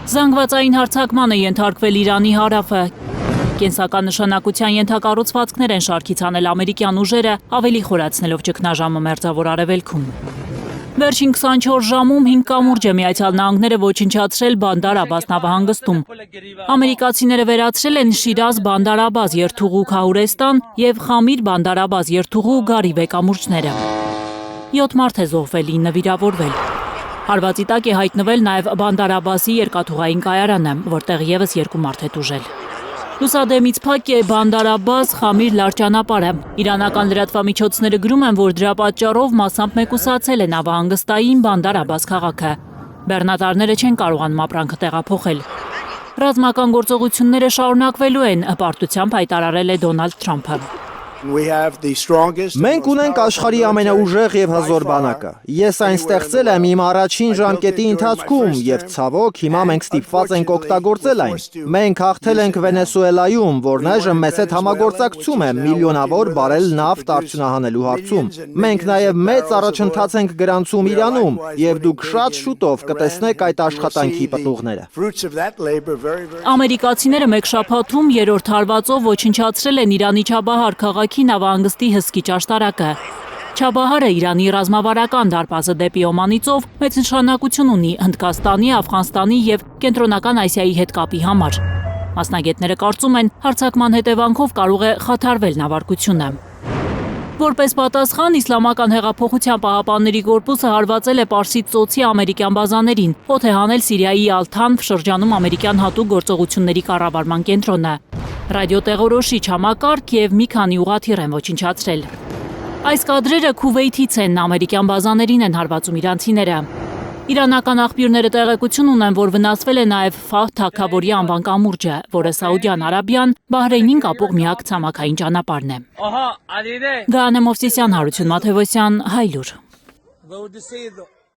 Զանգվածային հարձակման է ենթարկվել Իրանի հարավը։ Կենսական նշանակության ենթակառուցվածքներ են շարքից անել ամերիկյան ուժերը, ավելի խորացնելով ճգնաժամը Մերձավոր Արևելքում։ Վերջին 24 ժամում 5 կամուրջ է Միացյալ Նահանգները ոչնչացրել Բանդար Աբաս նավահանգստում։ Ամերիկացիները վերացրել են Շիրազ Բանդար Աբաս երթուղու Քահուրեստան եւ Խամիր Բանդար Աբաս երթուղու Գարիբե կամուրջները։ 7 մարդ է զոհվել, 9 վիրավորվել։ Հարվածի տակ է հայտնվել նաև Բանդար Աբասի երկաթուղային կայարանը, որտեղ եւս 2 մարդ է տուժել։ Լուսադեմից փակ է Բանդար Աբաս Խամիր լարճանապարհը։ Իրանական լրատվամիջոցները գրում են, որ դրա պատճառով մասամբ մեկուսացել է նավահանգստային Բանդար Աբաս քաղաքը։ Բեռնատարները չեն կարողանում ապրանքը տեղափոխել։ Ռազմական գործողությունները շարունակվելու են, հպարտությամբ հայտարարել է Դոնալդ Թրամփը։ Մենք ունենք աշխարհի ամենաուժեղ եւ հզոր բանակը։ Ես այն ստեղծել եմ իմ առաջին ժամկետի ընթացքում եւ ցավոք հիմա մենք ստիպված ենք օգտագործել այն։ Մենք հաղթել ենք Վենեսուելայում, որն այժմ մեծ հետ համագործակցում է միլիոնավոր բարել նավթ արդյունահանելու հարցում։ Մենք նաեւ մեծ առաջընթաց ենք գրանցում Իրանում եւ դուք շատ շուտով կտեսնեք այդ աշխատանքի պտուղները։ Ամերիկացիները մեկ շաբաթում 3-րդ հարվածով ոչնչացրել են Իրանի Չաբահար քաղաքի նավահանգստի հսկիչ աշտարակը։ Չաբահարը Իրանի ռազմավարական դարպասը դեպի Օմանից մեծ նշանակություն ունի Հնդկաստանի, Աֆղանստանի եւ Կենտրոնական Ասիայի հետ կապի համար։ Մասնագետները կարծում են, հարձակման հետևանքով կարող է խաթարվել նավարկությունը։ Որպես պատասխան, Իսլամական հեղափոխության պահապանների կորպուսը հարվածել է Պարսից ծոցի ամերիկյան բազաներին, օդ է հանել Սիրիայի Ալ-Թանֆ շրջանում ամերիկյան հատուկ գործողությունների կառավարման կենտրոնը։ Ռադիոտեղորոշիչ համակարգ եւ մի քանի ուղղաթիռ են ոչնչացրել։ Այս կադրերը Քուվեյթից են, ամերիկյան բազաներին են հարվածում իրանցիները։ Իրանական աղբյուրները տեղեկություն ունեն, որ վնասվել է նաև Ֆահդ թագավորի անվան կամուրջը, որը Սաուդյան Արաբիան Բահրեյնին կապող միակ ցամաքային ճանապարհն է։ Գաներ Մովսիսյան, Հարություն Մաթևոսյան, Հայլուր։